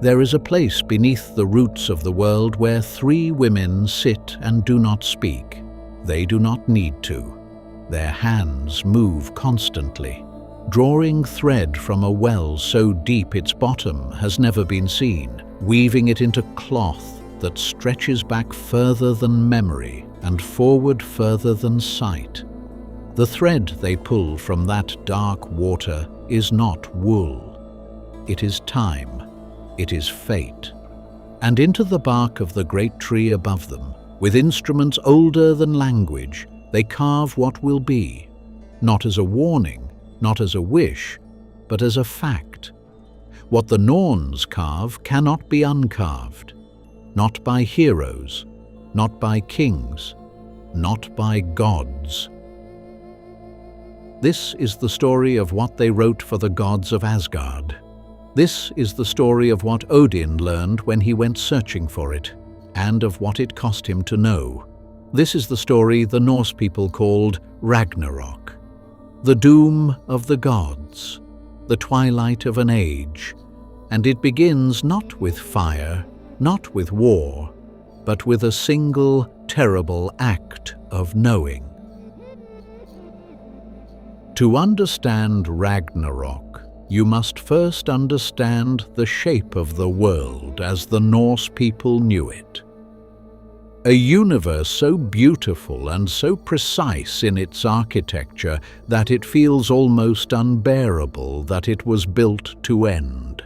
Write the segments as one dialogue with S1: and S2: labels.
S1: There is a place beneath the roots of the world where 3 women sit and do not speak. They do not need to. Their hands move constantly, drawing thread from a well so deep its bottom has never been seen, weaving it into cloth that stretches back further than memory and forward further than sight. The thread they pull from that dark water is not wool. It is time. It is fate. And into the bark of the great tree above them, with instruments older than language, they carve what will be, not as a warning, not as a wish, but as a fact. What the Norns carve cannot be uncarved, not by heroes, not by kings, not by gods. This is the story of what they wrote for the gods of Asgard. This is the story of what Odin learned when he went searching for it, and of what it cost him to know. This is the story the Norse people called Ragnarok, the doom of the gods, the twilight of an age, and it begins not with fire, not with war, but with a single terrible act of knowing. To understand Ragnarok, you must first understand the shape of the world as the Norse people knew it. A universe so beautiful and so precise in its architecture that it feels almost unbearable that it was built to end.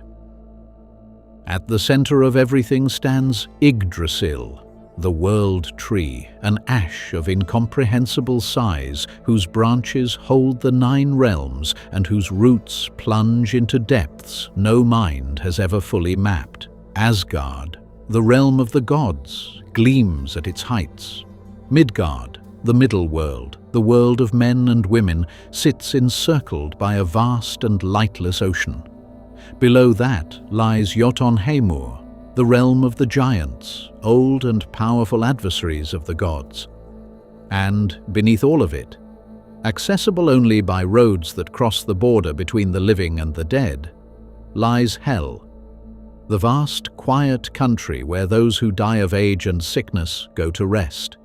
S1: At the center of everything stands Yggdrasil, the world tree, an ash of incomprehensible size whose branches hold the 9 realms and whose roots plunge into depths no mind has ever fully mapped. Asgard, the realm of the gods, gleams at its heights. Midgard, the middle world, the world of men and women, sits encircled by a vast and lightless ocean. Below that lies Jotunheimur, the realm of the giants, old and powerful adversaries of the gods. And beneath all of it, accessible only by roads that cross the border between the living and the dead, lies Hell, the vast, quiet country where those who die of age and sickness go to rest.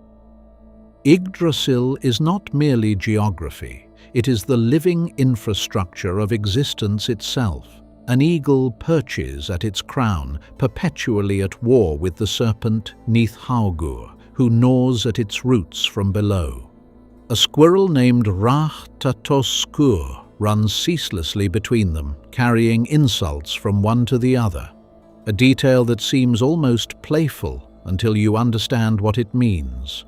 S1: Yggdrasil is not merely geography, it is the living infrastructure of existence itself. An eagle perches at its crown, perpetually at war with the serpent Nithaugur, who gnaws at its roots from below. A squirrel named Rahtatoskur runs ceaselessly between them, carrying insults from one to the other, a detail that seems almost playful until you understand what it means.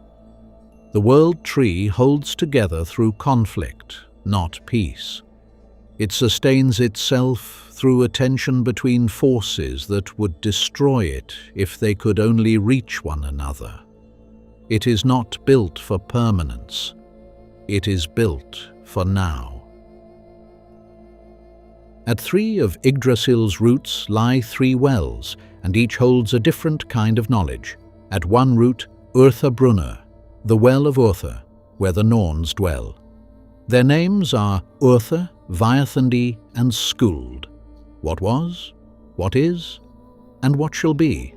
S1: The world tree holds together through conflict, not peace. It sustains itself through a tension between forces that would destroy it if they could only reach one another. It is not built for permanence. It is built for now. At 3 of Yggdrasil's roots lie 3 wells, and each holds a different kind of knowledge. At one root, Urthabrunner, the well of Urtha, where the Norns dwell. Their names are Urtha, Viathandi, and Skuld. What was, what is, and what shall be.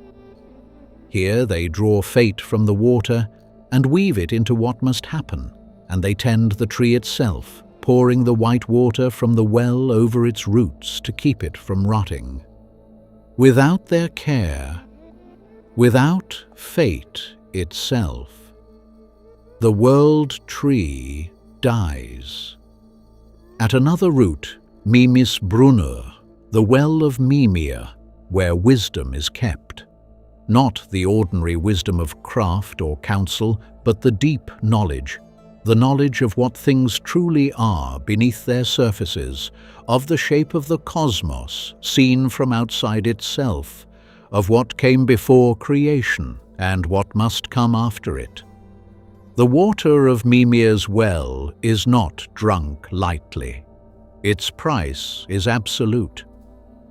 S1: Here they draw fate from the water and weave it into what must happen, and they tend the tree itself, pouring the white water from the well over its roots to keep it from rotting. Without their care, without fate itself, the world tree dies. At another root, Mimisbrunur, the well of Mimir, where wisdom is kept. Not the ordinary wisdom of craft or counsel, but the deep knowledge, the knowledge of what things truly are beneath their surfaces, of the shape of the cosmos seen from outside itself, of what came before creation and what must come after it. The water of Mimir's well is not drunk lightly. Its price is absolute.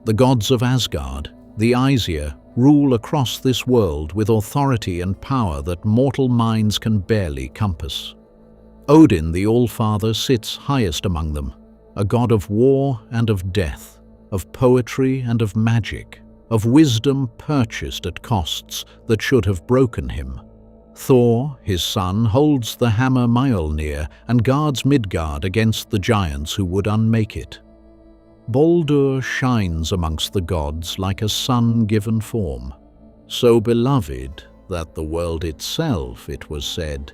S1: The gods of Asgard, the Aesir, rule across this world with authority and power that mortal minds can barely compass. Odin, the Allfather, sits highest among them, a god of war and of death, of poetry and of magic, of wisdom purchased at costs that should have broken him. Thor, his son, holds the hammer Mjolnir and guards Midgard against the giants who would unmake it. Baldur shines amongst the gods like a sun given form, so beloved that the world itself, it was said,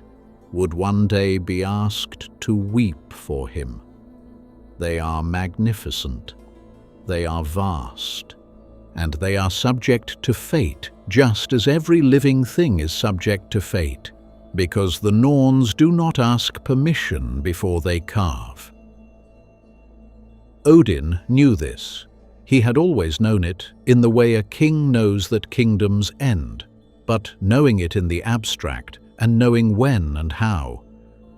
S1: would one day be asked to weep for him. They are magnificent, they are vast, and they are subject to fate, just as every living thing is subject to fate, because the Norns do not ask permission before they carve. Odin knew this. He had always known it in the way a king knows that kingdoms end, but knowing it in the abstract and knowing when and how,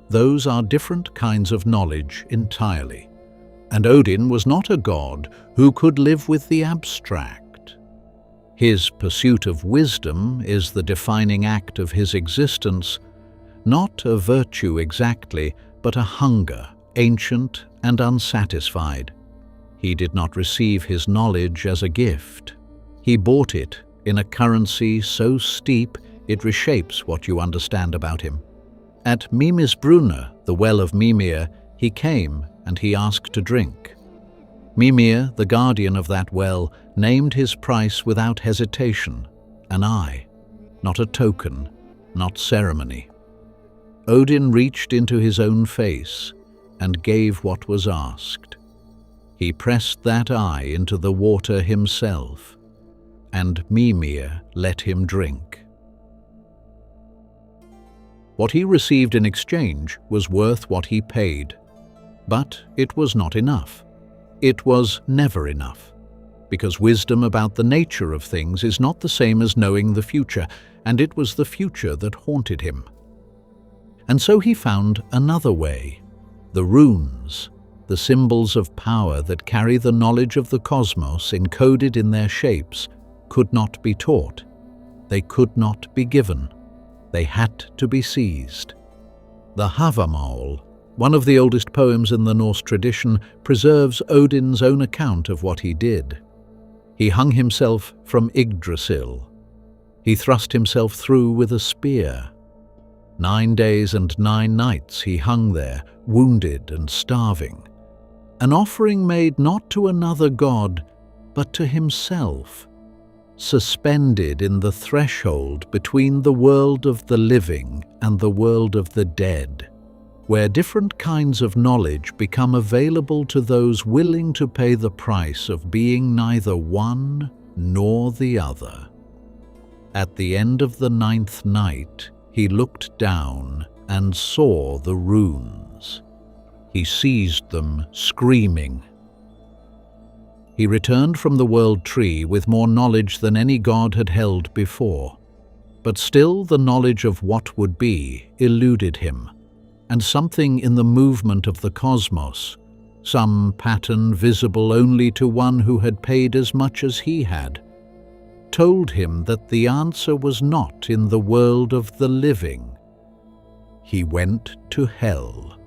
S1: those are different kinds of knowledge entirely. And Odin was not a god who could live with the abstract. His pursuit of wisdom is the defining act of his existence, not a virtue exactly, but a hunger, ancient and unsatisfied. He did not receive his knowledge as a gift. He bought it in a currency so steep it reshapes what you understand about him. At Mimisbrunna, the well of Mimir, he came and he asked to drink. Mimir, the guardian of that well, named his price without hesitation, an eye, not a token, not ceremony. Odin reached into his own face and gave what was asked. He pressed that eye into the water himself, and Mimir let him drink. What he received in exchange was worth what he paid, but it was not enough. It was never enough, because wisdom about the nature of things is not the same as knowing the future, and it was the future that haunted him. And so he found another way. The runes, the symbols of power that carry the knowledge of the cosmos encoded in their shapes, could not be taught. They could not be given. They had to be seized. The Havamal, one of the oldest poems in the Norse tradition, preserves Odin's own account of what he did. He hung himself from Yggdrasil. He thrust himself through with a spear. 9 days and 9 nights he hung there, wounded and starving. An offering made not to another god, but to himself, suspended in the threshold between the world of the living and the world of the dead, where different kinds of knowledge become available to those willing to pay the price of being neither one nor the other. At the end of the 9th night, he looked down and saw the runes. He seized them, screaming. He returned from the world tree with more knowledge than any god had held before. But still the knowledge of what would be eluded him, and something in the movement of the cosmos, some pattern visible only to one who had paid as much as he had, told him that the answer was not in the world of the living. He went to hell.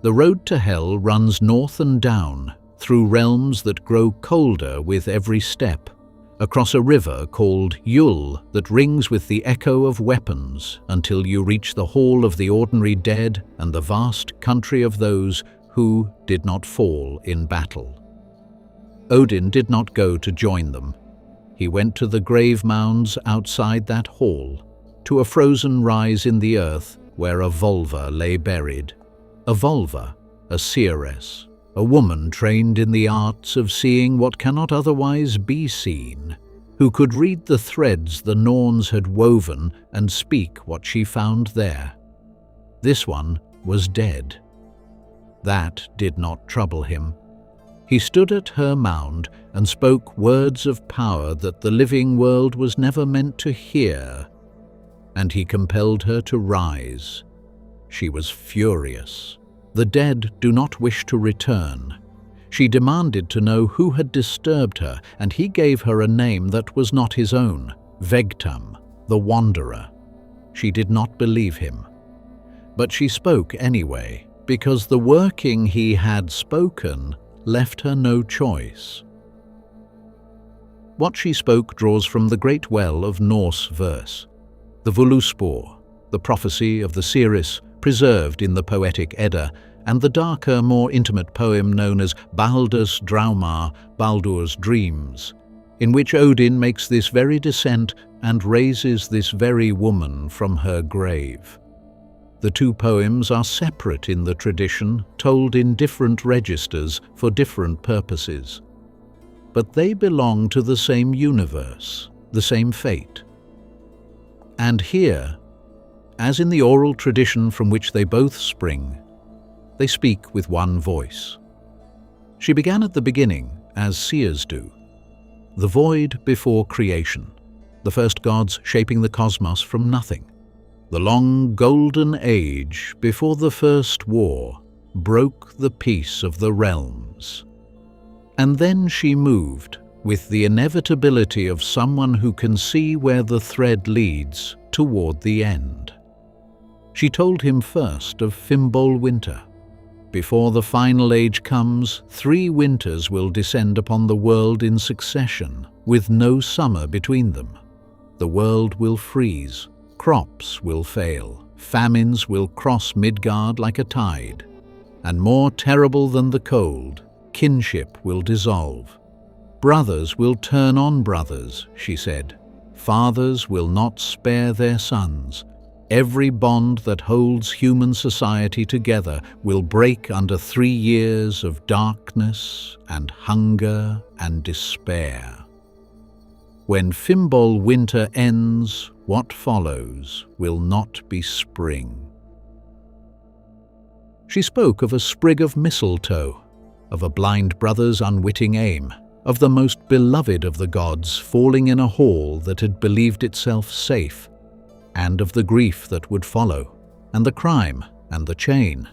S1: The road to hell runs north and down, through realms that grow colder with every step, across a river called Yul that rings with the echo of weapons until you reach the hall of the ordinary dead and the vast country of those who did not fall in battle. Odin did not go to join them. He went to the grave mounds outside that hall, to a frozen rise in the earth where a Volva lay buried. A Volva, a seeress, a woman trained in the arts of seeing what cannot otherwise be seen, who could read the threads the Norns had woven and speak what she found there. This one was dead. That did not trouble him. He stood at her mound and spoke words of power that the living world was never meant to hear, and he compelled her to rise. She was furious. The dead do not wish to return. She demanded to know who had disturbed her, and he gave her a name that was not his own, Vegtam, the Wanderer. She did not believe him. But she spoke anyway, because the working he had spoken left her no choice. What she spoke draws from the great well of Norse verse, the Völuspor, the prophecy of the seeress preserved in the poetic Edda, and the darker, more intimate poem known as Baldur's Draumar, Baldur's Dreams, in which Odin makes this very descent and raises this very woman from her grave. The two poems are separate in the tradition, told in different registers for different purposes. But they belong to the same universe, the same fate. And here, as in the oral tradition from which they both spring, they speak with one voice. She began at the beginning, as seers do, the void before creation, the first gods shaping the cosmos from nothing. The long golden age before the first war broke the peace of the realms. And then she moved, with the inevitability of someone who can see where the thread leads, toward the end. She told him first of Fimbul winter. Before the final age comes, 3 winters will descend upon the world in succession, with no summer between them. The world will freeze, crops will fail, famines will cross Midgard like a tide, and more terrible than the cold, kinship will dissolve. Brothers will turn on brothers, she said. Fathers will not spare their sons. Every bond that holds human society together will break under 3 years of darkness and hunger and despair. When Fimbul winter ends, what follows will not be spring. She spoke of a sprig of mistletoe, of a blind brother's unwitting aim, of the most beloved of the gods falling in a hall that had believed itself safe, and of the grief that would follow, and the crime, and the chain.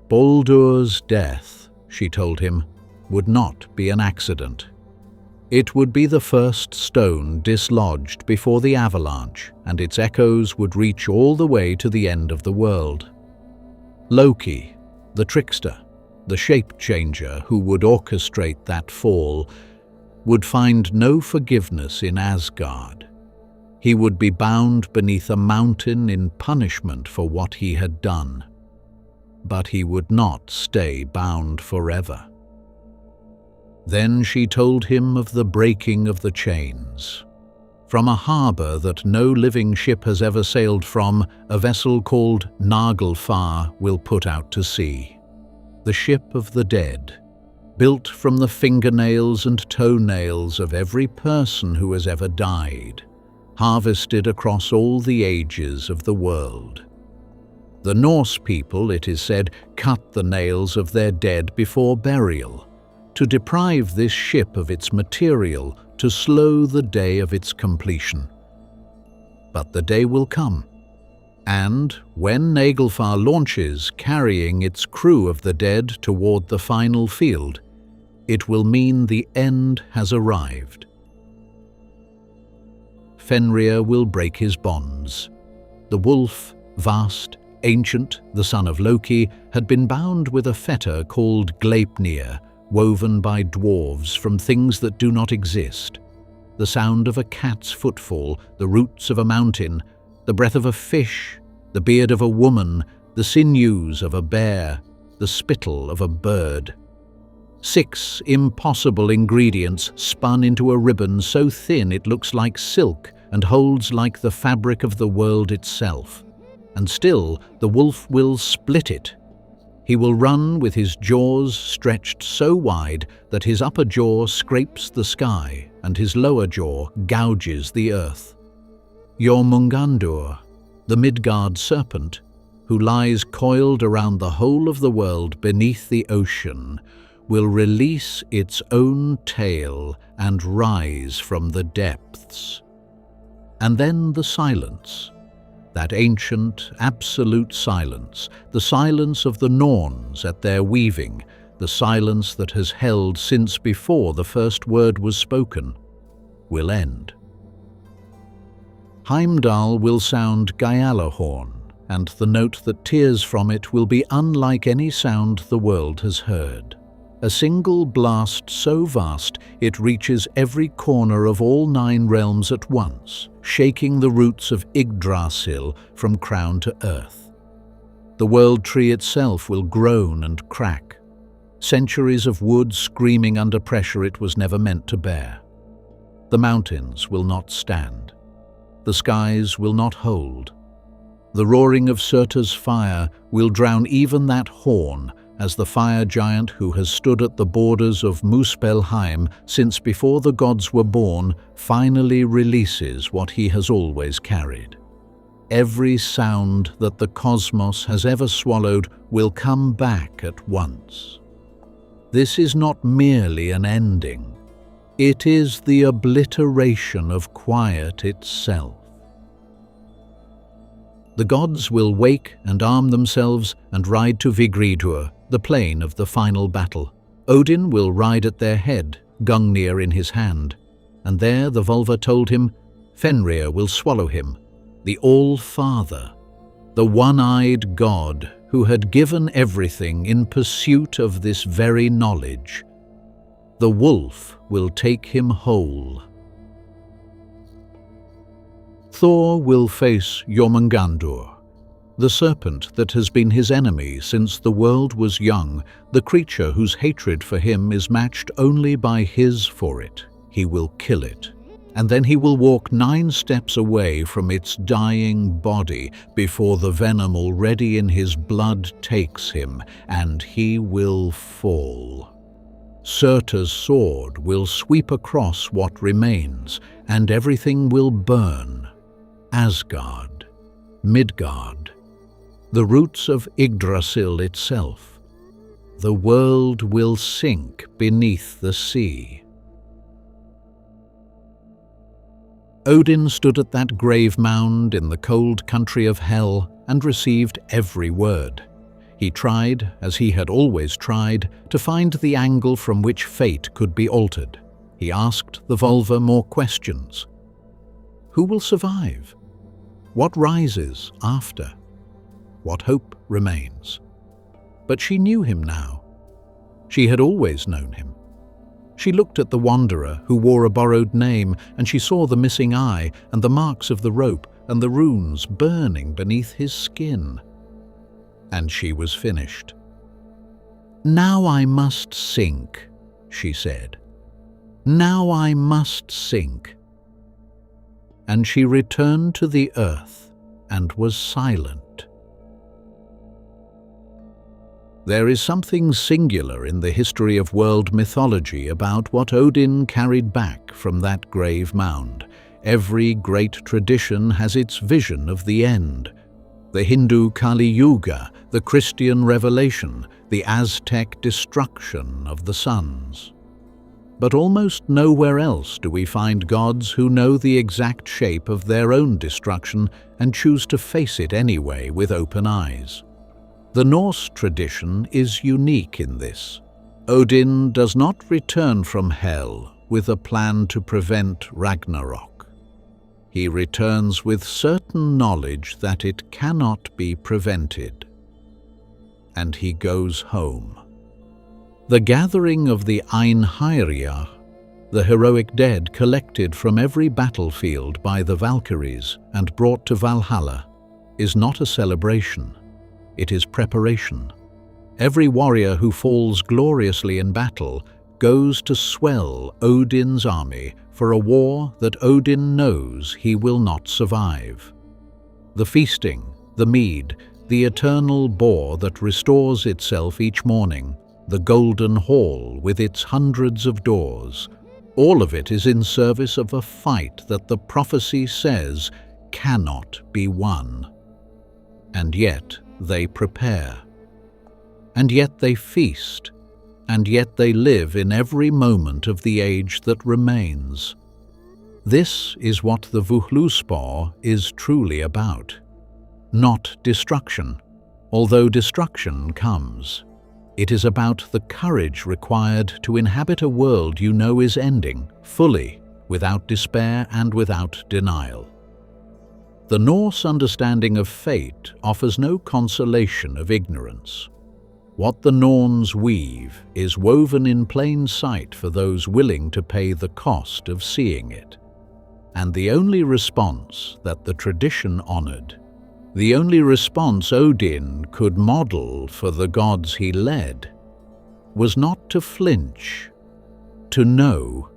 S1: Baldur's death, she told him, would not be an accident. It would be the first stone dislodged before the avalanche, and its echoes would reach all the way to the end of the world. Loki, the trickster, the shape-changer who would orchestrate that fall, would find no forgiveness in Asgard. He would be bound beneath a mountain in punishment for what he had done. But he would not stay bound forever. Then she told him of the breaking of the chains. From a harbour that no living ship has ever sailed from, a vessel called Naglfar will put out to sea. The ship of the dead, built from the fingernails and toenails of every person who has ever died, harvested across all the ages of the world. The Norse people, it is said, cut the nails of their dead before burial, to deprive this ship of its material, to slow the day of its completion. But the day will come, and when Naglfar launches, carrying its crew of the dead toward the final field, it will mean the end has arrived. Fenrir will break his bonds. The wolf, vast, ancient, the son of Loki, had been bound with a fetter called Gleipnir, woven by dwarves from things that do not exist. The sound of a cat's footfall, the roots of a mountain, the breath of a fish, the beard of a woman, the sinews of a bear, the spittle of a bird. 6 impossible ingredients spun into a ribbon so thin it looks like silk and holds like the fabric of the world itself. And still the wolf will split it. He will run with his jaws stretched so wide that his upper jaw scrapes the sky and his lower jaw gouges the earth. Jormungandur, the Midgard serpent, who lies coiled around the whole of the world beneath the ocean, will release its own tail and rise from the depths. And then the silence, that ancient, absolute silence, the silence of the Norns at their weaving, the silence that has held since before the first word was spoken, will end. Heimdall will sound Gjallarhorn, and the note that tears from it will be unlike any sound the world has heard. a single blast so vast it reaches every corner of all 9 realms at once, shaking the roots of Yggdrasil from crown to earth. The world tree itself will groan and crack, centuries of wood screaming under pressure it was never meant to bear. The mountains will not stand. The skies will not hold. The roaring of Surtur's fire will drown even that horn, as the fire giant who has stood at the borders of Muspelheim since before the gods were born finally releases what he has always carried. Every sound that the cosmos has ever swallowed will come back at once. This is not merely an ending. It is the obliteration of quiet itself. The gods will wake and arm themselves and ride to Vigridur, the plain of the final battle. Odin will ride at their head, Gungnir in his hand, and there the Volva told him, Fenrir will swallow him, the Allfather, the one-eyed god who had given everything in pursuit of this very knowledge. The wolf will take him whole. Thor will face Jormungandr, the serpent that has been his enemy since the world was young, the creature whose hatred for him is matched only by his for it. He will kill it, and then he will walk 9 steps away from its dying body before the venom already in his blood takes him, and he will fall. Surtur's sword will sweep across what remains, and everything will burn. Asgard, Midgard, the roots of Yggdrasil itself. The world will sink beneath the sea. Odin stood at that grave mound in the cold country of Hel and received every word. He tried, as he had always tried, to find the angle from which fate could be altered. He asked the Volva more questions. Who will survive? What rises after? What hope remains? But she knew him now. She had always known him. She looked at the wanderer who wore a borrowed name, and she saw the missing eye and the marks of the rope and the runes burning beneath his skin. And she was finished. "Now I must sink," she said. "Now I must sink." And she returned to the earth and was silent. There is something singular in the history of world mythology about what Odin carried back from that grave mound. Every great tradition has its vision of the end. The Hindu Kali Yuga, the Christian Revelation, the Aztec destruction of the suns. But almost nowhere else do we find gods who know the exact shape of their own destruction and choose to face it anyway with open eyes. The Norse tradition is unique in this. Odin does not return from Hel with a plan to prevent Ragnarok. He returns with certain knowledge that it cannot be prevented. And he goes home. The gathering of the Einherjar, the heroic dead collected from every battlefield by the Valkyries and brought to Valhalla, is not a celebration. It is preparation. Every warrior who falls gloriously in battle goes to swell Odin's army for a war that Odin knows he will not survive. The feasting, the mead, the eternal boar that restores itself each morning, the golden hall with its hundreds of doors, all of it is in service of a fight that the prophecy says cannot be won. And yet they prepare. And yet they feast. And yet they live in every moment of the age that remains. This is what the Völuspá is truly about. Not destruction, although destruction comes. It is about the courage required to inhabit a world you know is ending, fully, without despair and without denial. The Norse understanding of fate offers no consolation of ignorance. What the Norns weave is woven in plain sight for those willing to pay the cost of seeing it. And the only response that the tradition honored, the only response Odin could model for the gods he led, was not to flinch, to know,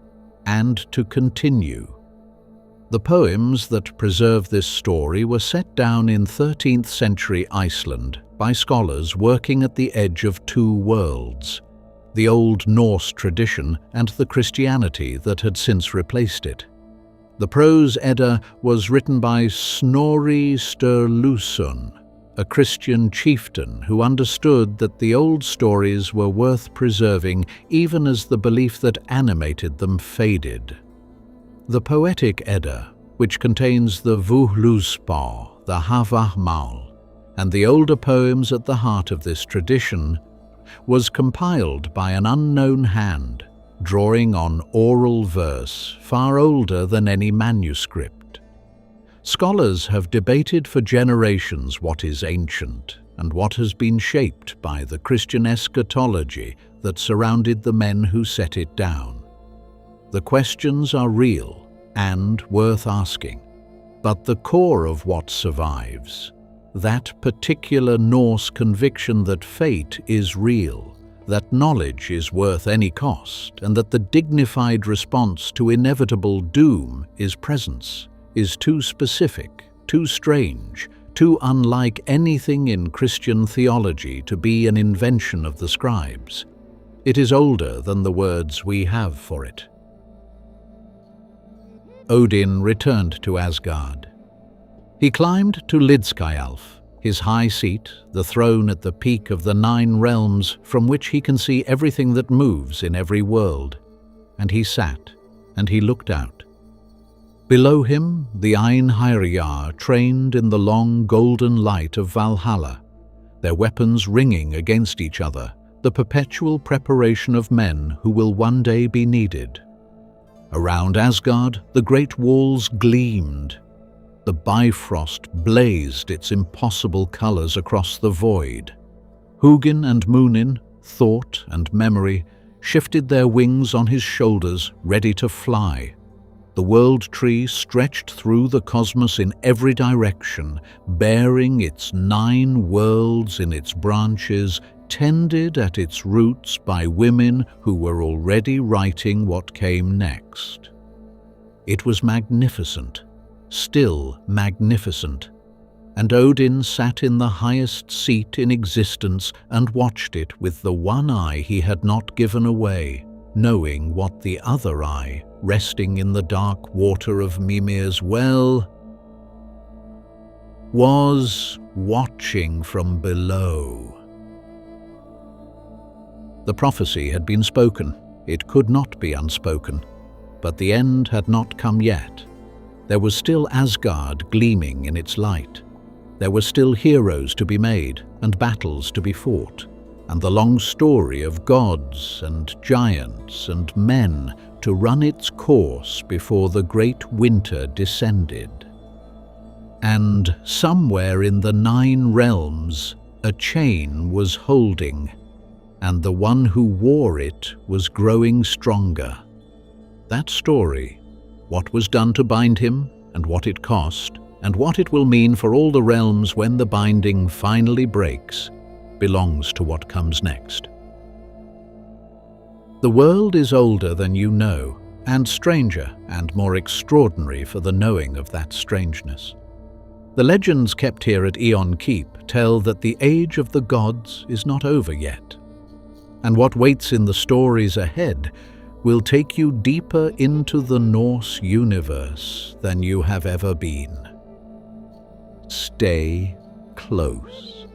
S1: and to continue. The poems that preserve this story were set down in 13th century Iceland by scholars working at the edge of two worlds, the old Norse tradition and the Christianity that had since replaced it. The prose Edda was written by Snorri Sturluson, a Christian chieftain who understood that the old stories were worth preserving even as the belief that animated them faded. The poetic Edda, which contains the Völuspá, the Havahmál, and the older poems at the heart of this tradition, was compiled by an unknown hand, drawing on oral verse far older than any manuscript. Scholars have debated for generations what is ancient and what has been shaped by the Christian eschatology that surrounded the men who set it down. The questions are real and worth asking, but the core of what survives, that particular Norse conviction that fate is real, that knowledge is worth any cost, and that the dignified response to inevitable doom is presence, is too specific, too strange, too unlike anything in Christian theology to be an invention of the scribes. It is older than the words we have for it. Odin returned to Asgard. He climbed to Lidskjalf, his high seat, the throne at the peak of the 9 realms from which he can see everything that moves in every world. And he sat, and he looked out. Below him, the Einherjar trained in the long golden light of Valhalla, their weapons ringing against each other, the perpetual preparation of men who will one day be needed. Around Asgard, the great walls gleamed. The Bifrost blazed its impossible colors across the void. Hugin and Munin, thought and memory, shifted their wings on his shoulders, ready to fly. The world tree stretched through the cosmos in every direction, bearing its 9 worlds in its branches, tended at its roots by women who were already writing what came next. It was magnificent, still magnificent, and Odin sat in the highest seat in existence and watched it with the one eye he had not given away, knowing what the other eye, resting in the dark water of Mimir's well, was watching from below. The prophecy had been spoken. It could not be unspoken. But the end had not come yet. There was still Asgard gleaming in its light. There were still heroes to be made and battles to be fought, and the long story of gods and giants and men to run its course before the great winter descended. And somewhere in the 9 realms, a chain was holding, and the one who wore it was growing stronger. That story, what was done to bind him, and what it cost, and what it will mean for all the realms when the binding finally breaks, belongs to what comes next. The world is older than you know, and stranger and more extraordinary for the knowing of that strangeness. The legends kept here at Aeon Keep tell that the age of the gods is not over yet, and what waits in the stories ahead will take you deeper into the Norse universe than you have ever been. Stay close.